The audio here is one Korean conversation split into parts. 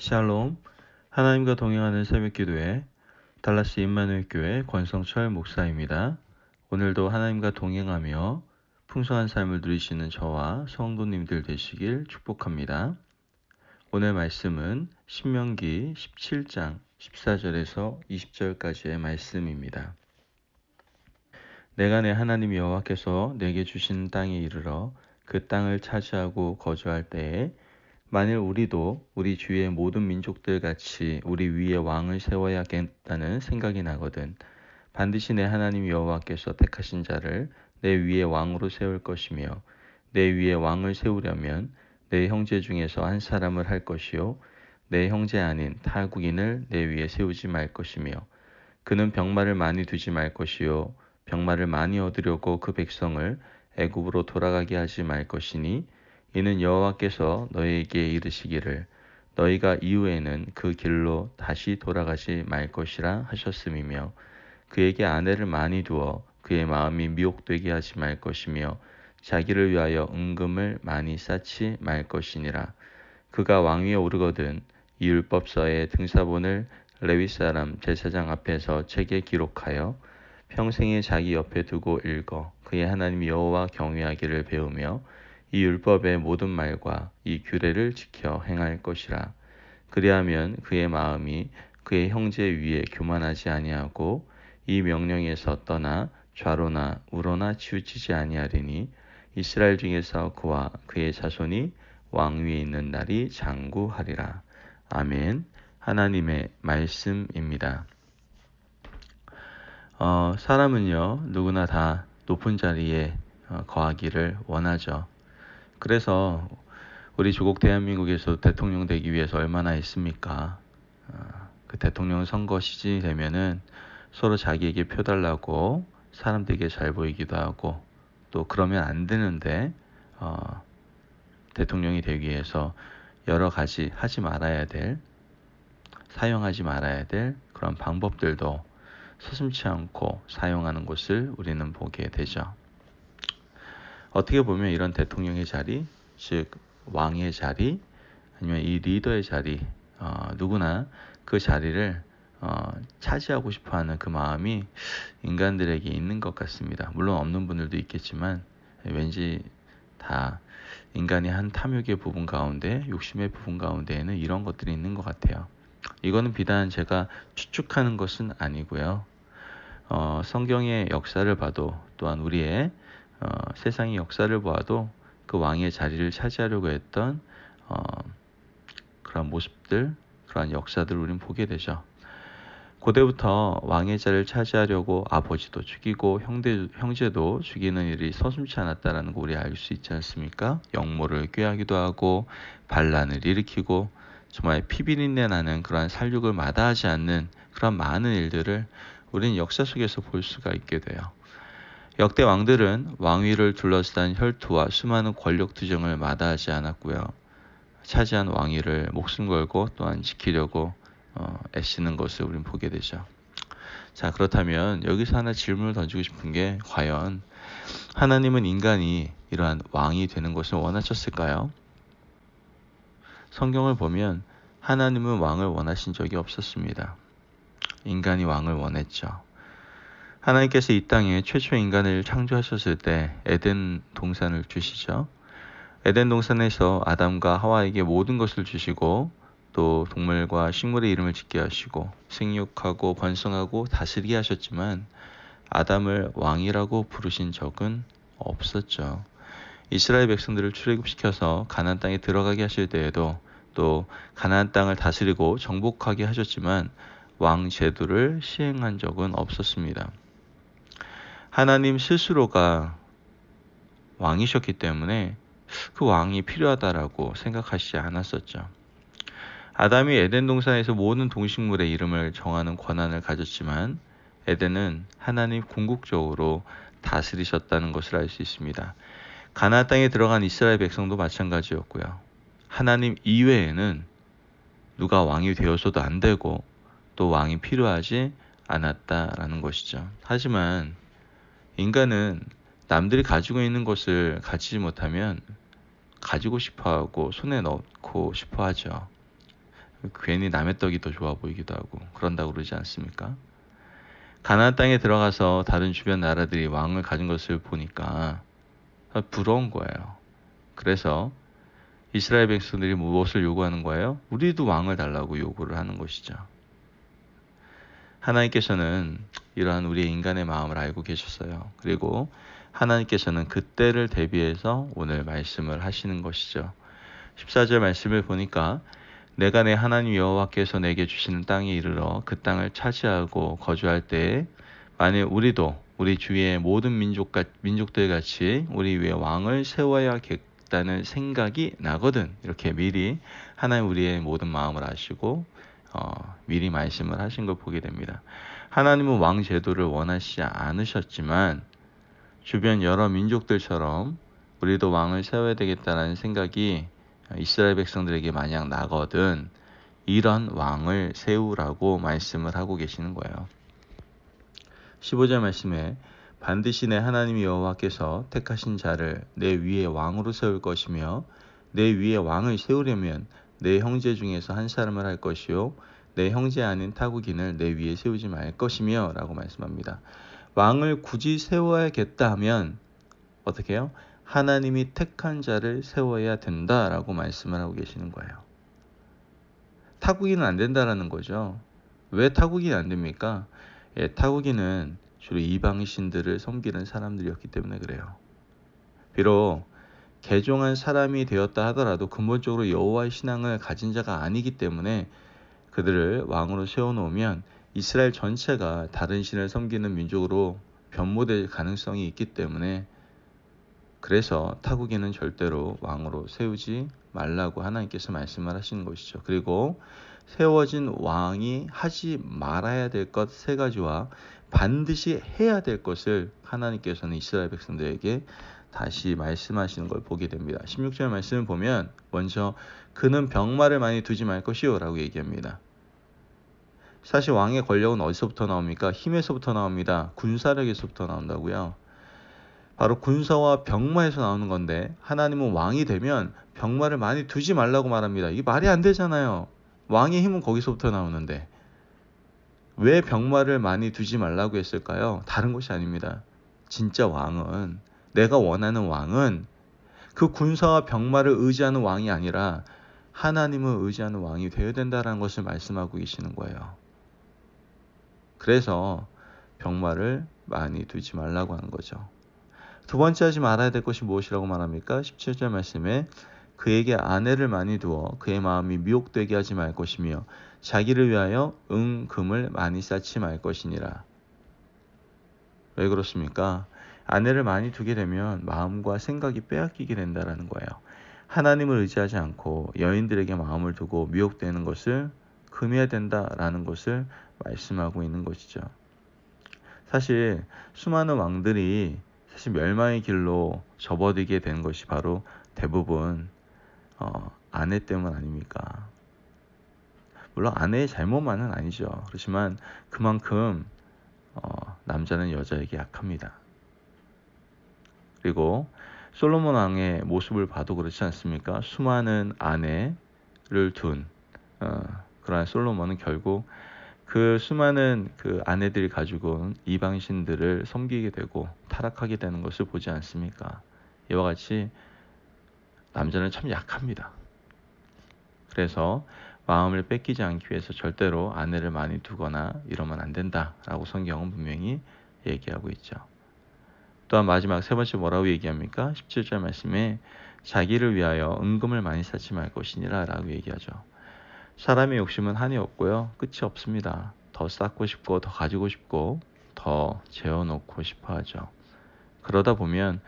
샬롬, 하나님과 동행하는 새벽기도회 달라스 임마누엘 교회 권성철 목사입니다. 오늘도 하나님과 동행하며 풍성한 삶을 누리시는 저와 성도님들 되시길 축복합니다. 오늘 말씀은 신명기 17장 14절에서 20절까지의 말씀입니다. 내가 내 하나님 여호와께서 내게 주신 땅에 이르러 그 땅을 차지하고 거주할 때에 만일 우리도 우리 주위의 모든 민족들 같이 우리 위에 왕을 세워야겠다는 생각이 나거든 반드시 내 하나님 여호와께서 택하신 자를 내 위에 왕으로 세울 것이며 내 위에 왕을 세우려면 내 형제 중에서 한 사람을 할 것이요 내 형제 아닌 타국인을 내 위에 세우지 말 것이며 그는 병마를 많이 두지 말 것이요 병마를 많이 얻으려고 그 백성을 애굽으로 돌아가게 하지 말 것이니 이는 여호와께서 너희에게 이르시기를 너희가 이후에는 그 길로 다시 돌아가지 말 것이라 하셨음이며 그에게 아내를 많이 두어 그의 마음이 미혹되게 하지 말 것이며 자기를 위하여 은금을 많이 쌓지 말 것이니라. 그가 왕위에 오르거든 이 율법서의 등사본을 레위 사람 제사장 앞에서 책에 기록하여 평생에 자기 옆에 두고 읽어 그의 하나님 여호와 경외하기를 배우며 이 율법의 모든 말과 이 규례를 지켜 행할 것이라. 그리하면 그의 마음이 그의 형제 위에 교만하지 아니하고 이 명령에서 떠나 좌로나 우로나 치우치지 아니하리니 이스라엘 중에서 그와 그의 자손이 왕위에 있는 날이 장구하리라. 아멘. 하나님의 말씀입니다. 사람은요 누구나 다 높은 자리에 거하기를 원하죠. 그래서 우리 조국 대한민국에서 대통령 되기 위해서 얼마나 했습니까? 그 대통령 선거 시즌이 되면은 서로 자기에게 표 달라고 사람들에게 잘 보이기도 하고 또 그러면 안 되는데 대통령이 되기 위해서 여러 가지 하지 말아야 될 사용하지 말아야 될 그런 방법들도 서슴지 않고 사용하는 것을 우리는 보게 되죠. 어떻게 보면 이런 대통령의 자리, 즉 왕의 자리, 아니면 이 리더의 자리, 누구나 그 자리를 차지하고 싶어하는 그 마음이 인간들에게 있는 것 같습니다. 물론 없는 분들도 있겠지만 왠지 다 인간의 한 탐욕의 부분 가운데, 욕심의 부분 가운데에는 이런 것들이 있는 것 같아요. 이거는 비단 제가 추측하는 것은 아니고요. 성경의 역사를 봐도 또한 우리의 세상의 역사를 보아도 그 왕의 자리를 차지하려고 했던 그런 모습들, 그런 역사들을 우리는 보게 되죠. 고대부터 왕의 자리를 차지하려고 아버지도 죽이고 형제도 죽이는 일이 서슴지 않았다는 거 우리 알 수 있지 않습니까? 영모를 꾀하기도 하고 반란을 일으키고 정말 피비린내 나는 그러한 살육을 마다하지 않는 그런 많은 일들을 우리는 역사 속에서 볼 수가 있게 돼요. 역대 왕들은 왕위를 둘러싼 혈투와 수많은 권력 투쟁을 마다하지 않았고요. 차지한 왕위를 목숨 걸고 또한 지키려고 애쓰는 것을 우리는 보게 되죠. 자, 그렇다면 여기서 하나 질문을 던지고 싶은 게 과연 하나님은 인간이 이러한 왕이 되는 것을 원하셨을까요? 성경을 보면 하나님은 왕을 원하신 적이 없었습니다. 인간이 왕을 원했죠. 하나님께서 이 땅에 최초 인간을 창조하셨을 때 에덴 동산을 주시죠. 에덴 동산에서 아담과 하와에게 모든 것을 주시고 또 동물과 식물의 이름을 짓게 하시고 생육하고 번성하고 다스리게 하셨지만 아담을 왕이라고 부르신 적은 없었죠. 이스라엘 백성들을 출애굽시켜서 가나안 땅에 들어가게 하실 때에도 또 가나안 땅을 다스리고 정복하게 하셨지만 왕 제도를 시행한 적은 없었습니다. 하나님 스스로가 왕이셨기 때문에 그 왕이 필요하다라고 생각하시지 않았었죠. 아담이 에덴 동산에서 모든 동식물의 이름을 정하는 권한을 가졌지만 에덴은 하나님 궁극적으로 다스리셨다는 것을 알 수 있습니다. 가나안 땅에 들어간 이스라엘 백성도 마찬가지였고요. 하나님 이외에는 누가 왕이 되어서도 안 되고 또 왕이 필요하지 않았다라는 것이죠. 하지만 인간은 남들이 가지고 있는 것을 가지지 못하면 가지고 싶어하고 손에 넣고 싶어하죠. 괜히 남의 떡이 더 좋아 보이기도 하고 그런다고 그러지 않습니까? 가나안 땅에 들어가서 다른 주변 나라들이 왕을 가진 것을 보니까 부러운 거예요. 그래서 이스라엘 백성들이 무엇을 요구하는 거예요? 우리도 왕을 달라고 요구를 하는 것이죠. 하나님께서는 이러한 우리의 인간의 마음을 알고 계셨어요. 그리고 하나님께서는 그때를 대비해서 오늘 말씀을 하시는 것이죠. 14절 말씀을 보니까 내가 내 하나님 여호와께서 내게 주시는 땅에 이르러 그 땅을 차지하고 거주할 때에 만일 우리도 우리 주위의 모든 민족들 같이 우리 위에 왕을 세워야겠다는 생각이 나거든. 이렇게 미리 하나님 우리의 모든 마음을 아시고 미리 말씀을 하신 걸 보게 됩니다. 하나님은 왕 제도를 원하시지 않으셨지만 주변 여러 민족들처럼 우리도 왕을 세워야 되겠다는 생각이 이스라엘 백성들에게 만약 나거든 이런 왕을 세우라고 말씀을 하고 계시는 거예요. 15절 말씀에 반드시 내 하나님 여호와께서 택하신 자를 내 위에 왕으로 세울 것이며 내 위에 왕을 세우려면 내 형제 중에서 한 사람을 할 것이요 내 형제 아닌 타국인을 내 위에 세우지 말 것이며 라고 말씀합니다. 왕을 굳이 세워야겠다 하면 어떻게 해요? 하나님이 택한 자를 세워야 된다라고 말씀을 하고 계시는 거예요. 타국인은 안 된다라는 거죠. 왜 타국인이 안 됩니까? 타국인은 주로 이방신들을 섬기는 사람들이었기 때문에 그래요. 비록 개종한 사람이 되었다 하더라도 근본적으로 여호와의 신앙을 가진 자가 아니기 때문에 그들을 왕으로 세워놓으면 이스라엘 전체가 다른 신을 섬기는 민족으로 변모될 가능성이 있기 때문에 그래서 타국인은 절대로 왕으로 세우지 말라고 하나님께서 말씀을 하시는 것이죠. 그리고 세워진 왕이 하지 말아야 될 것 세 가지와 반드시 해야 될 것을 하나님께서는 이스라엘 백성들에게 다시 말씀하시는 걸 보게 됩니다. 16절 말씀을 보면 먼저 그는 병마를 많이 두지 말 것이요 라고 얘기합니다. 사실 왕의 권력은 어디서부터 나옵니까? 힘에서부터 나옵니다. 군사력에서부터 나온다고요. 바로 군사와 병마에서 나오는 건데 하나님은 왕이 되면 병마를 많이 두지 말라고 말합니다. 이게 말이 안 되잖아요. 왕의 힘은 거기서부터 나오는데 왜 병마를 많이 두지 말라고 했을까요? 다른 것이 아닙니다. 진짜 왕은 내가 원하는 왕은 그 군사와 병마를 의지하는 왕이 아니라 하나님을 의지하는 왕이 되어야 된다는 것을 말씀하고 계시는 거예요. 그래서 병마를 많이 두지 말라고 하는 거죠. 두 번째 하지 말아야 될 것이 무엇이라고 말합니까? 17절 말씀에 그에게 아내를 많이 두어 그의 마음이 미혹되게 하지 말 것이며 자기를 위하여 금을 많이 쌓지 말 것이니라. 왜 그렇습니까? 아내를 많이 두게 되면 마음과 생각이 빼앗기게 된다는 거예요. 하나님을 의지하지 않고 여인들에게 마음을 두고 미혹되는 것을 금해야 된다라는 것을 말씀하고 있는 것이죠. 사실 수많은 왕들이 사실 멸망의 길로 접어들게 된 것이 바로 대부분 아내 때문 아닙니까? 물론 아내의 잘못만은 아니죠. 그렇지만 그만큼 남자는 여자에게 약합니다. 그리고 솔로몬 왕의 모습을 봐도 그렇지 않습니까? 수많은 아내를 둔 그러한 솔로몬은 결국 그 수많은 그 아내들이 가지고 온 이방신들을 섬기게 되고 타락하게 되는 것을 보지 않습니까? 이와 같이 남자는 참 약합니다. 그래서 마음을 뺏기지 않기 위해서 절대로 아내를 많이 두거나 이러면 안 된다라고 성경은 분명히 얘기하고 있죠. 또한 마지막 세 번째 뭐라고 얘기합니까? 17절 말씀에 자기를 위하여 은금을 많이 쌓지 말 것이니라 라고 얘기하죠. 사람의 욕심은 한이 없고요. 끝이 없습니다. 더 쌓고 싶고 더 가지고 싶고 더 재워놓고 싶어 하죠. 그러다 보면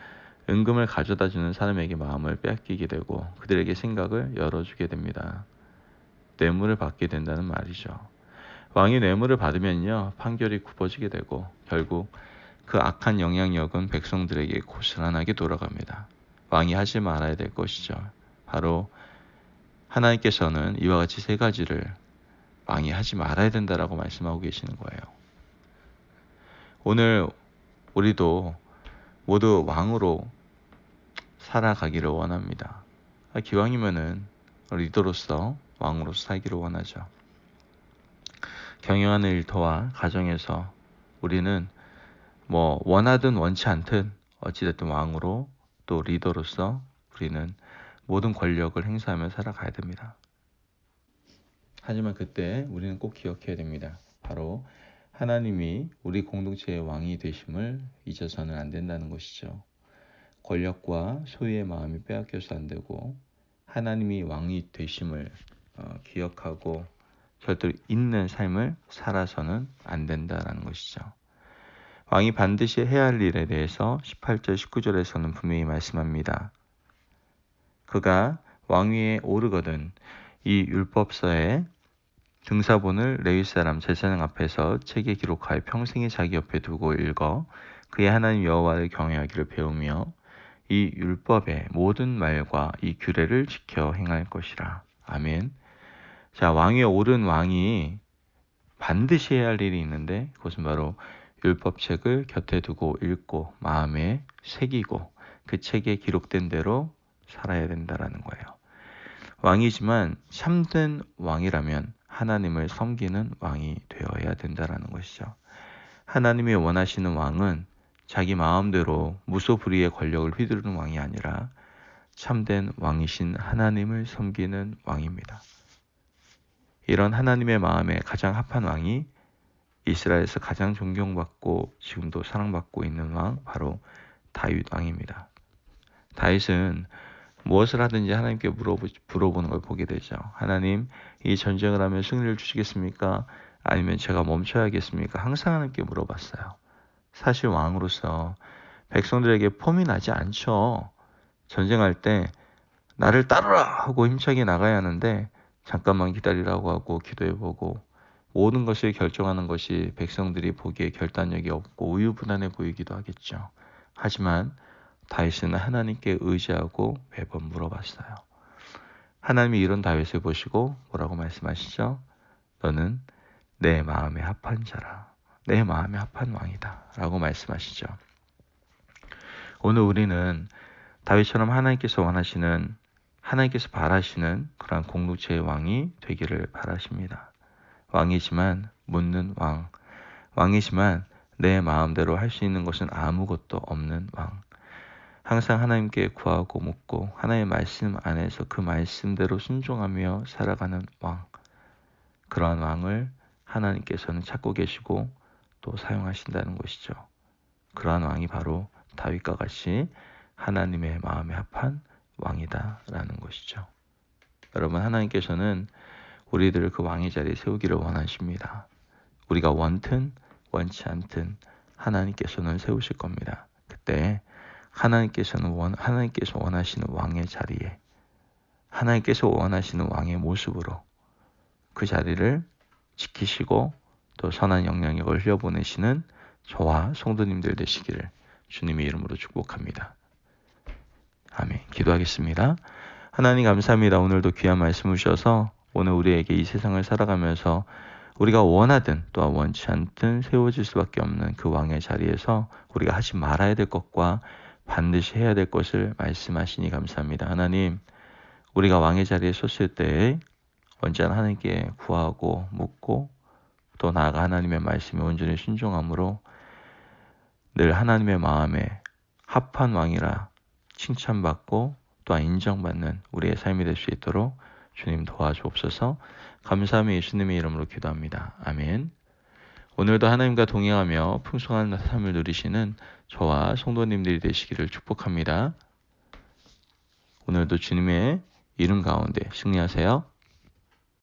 은금을 가져다 주는 사람에게 마음을 빼앗기게 되고 그들에게 생각을 열어주게 됩니다. 뇌물을 받게 된다는 말이죠. 왕이 뇌물을 받으면요. 판결이 굽어지게 되고 결국 그 악한 영향력은 백성들에게 고스란하게 돌아갑니다. 왕이 하지 말아야 될 것이죠. 바로 하나님께서는 이와 같이 세 가지를 왕이 하지 말아야 된다라고 말씀하고 계시는 거예요. 오늘 우리도 모두 왕으로 살아가기를 원합니다. 기왕이면은 리더로서 왕으로서 살기를 원하죠. 경영하는 일터와 가정에서 우리는 원하든 원치 않든 어찌됐든 왕으로 또 리더로서 우리는 모든 권력을 행사하며 살아가야 됩니다. 하지만 그때 우리는 꼭 기억해야 됩니다. 바로 하나님이 우리 공동체의 왕이 되심을 잊어서는 안 된다는 것이죠. 권력과 소유의 마음이 빼앗겨서 안 되고 하나님이 왕이 되심을 기억하고 절대로 잊는 삶을 살아서는 안 된다는 것이죠. 왕이 반드시 해야 할 일에 대해서 18절, 19절에서는 분명히 말씀합니다. 그가 왕위에 오르거든 이 율법서에 등사본을 레위 사람 제사장 앞에서 책에 기록하여 평생에 자기 옆에 두고 읽어 그의 하나님 여호와를 경외하기를 배우며 이 율법의 모든 말과 이 규례를 지켜 행할 것이라. 아멘. 자, 왕위에 오른 왕이 반드시 해야 할 일이 있는데 그것은 바로 율법책을 곁에 두고 읽고 마음에 새기고 그 책에 기록된 대로 살아야 된다라는 거예요. 왕이지만 참된 왕이라면 하나님을 섬기는 왕이 되어야 된다라는 것이죠. 하나님이 원하시는 왕은 자기 마음대로 무소불위의 권력을 휘두르는 왕이 아니라 참된 왕이신 하나님을 섬기는 왕입니다. 이런 하나님의 마음에 가장 합한 왕이 이스라엘에서 가장 존경받고 지금도 사랑받고 있는 왕 바로 다윗 왕입니다. 다윗은 무엇을 하든지 하나님께 물어보는 걸 보게 되죠. 하나님, 이 전쟁을 하면 승리를 주시겠습니까? 아니면 제가 멈춰야겠습니까? 항상 하나님께 물어봤어요. 사실 왕으로서 백성들에게 폼이 나지 않죠. 전쟁할 때 나를 따르라 하고 힘차게 나가야 하는데 잠깐만 기다리라고 하고 기도해보고 모든 것을 결정하는 것이 백성들이 보기에 결단력이 없고 우유부단해 보이기도 하겠죠. 하지만 다윗은 하나님께 의지하고 매번 물어봤어요. 하나님이 이런 다윗을 보시고 뭐라고 말씀하시죠? 너는 내 마음에 합한 자라. 내 마음에 합한 왕이다. 라고 말씀하시죠. 오늘 우리는 다윗처럼 하나님께서 바라시는 그러한 공동체의 왕이 되기를 바라십니다. 왕이지만 묻는 왕. 왕이지만 내 마음대로 할 수 있는 것은 아무것도 없는 왕. 항상 하나님께 구하고 묻고 하나님의 말씀 안에서 그 말씀대로 순종하며 살아가는 왕. 그러한 왕을 하나님께서는 찾고 계시고 또 사용하신다는 것이죠. 그러한 왕이 바로 다윗과 같이 하나님의 마음에 합한 왕이다라는 것이죠. 여러분, 하나님께서는 우리들을 그 왕의 자리에 세우기를 원하십니다. 우리가 원든 원치 않든 하나님께서는 세우실 겁니다. 그때 하나님께서 원하시는 왕의 자리에 하나님께서 원하시는 왕의 모습으로 그 자리를 지키시고 또 선한 영향력을 흘려보내시는 저와 성도님들 되시기를 주님의 이름으로 축복합니다. 아멘. 기도하겠습니다. 하나님 감사합니다. 오늘도 귀한 말씀을 주셔서 오늘 우리에게 이 세상을 살아가면서 우리가 원하든 또한 원치 않든 세워질 수밖에 없는 그 왕의 자리에서 우리가 하지 말아야 될 것과 반드시 해야 될 것을 말씀하시니 감사합니다. 하나님, 우리가 왕의 자리에 섰을 때 언제나 하나님께 구하고 묻고 또 나아가 하나님의 말씀에 온전히 순종함으로 늘 하나님의 마음에 합한 왕이라 칭찬받고 또한 인정받는 우리의 삶이 될 수 있도록 주님 도와주옵소서. 감사하며 예수님의 이름으로 기도합니다. 아멘. 오늘도 하나님과 동행하며 풍성한 삶을 누리시는 저와 성도님들이 되시기를 축복합니다. 오늘도 주님의 이름 가운데 승리하세요.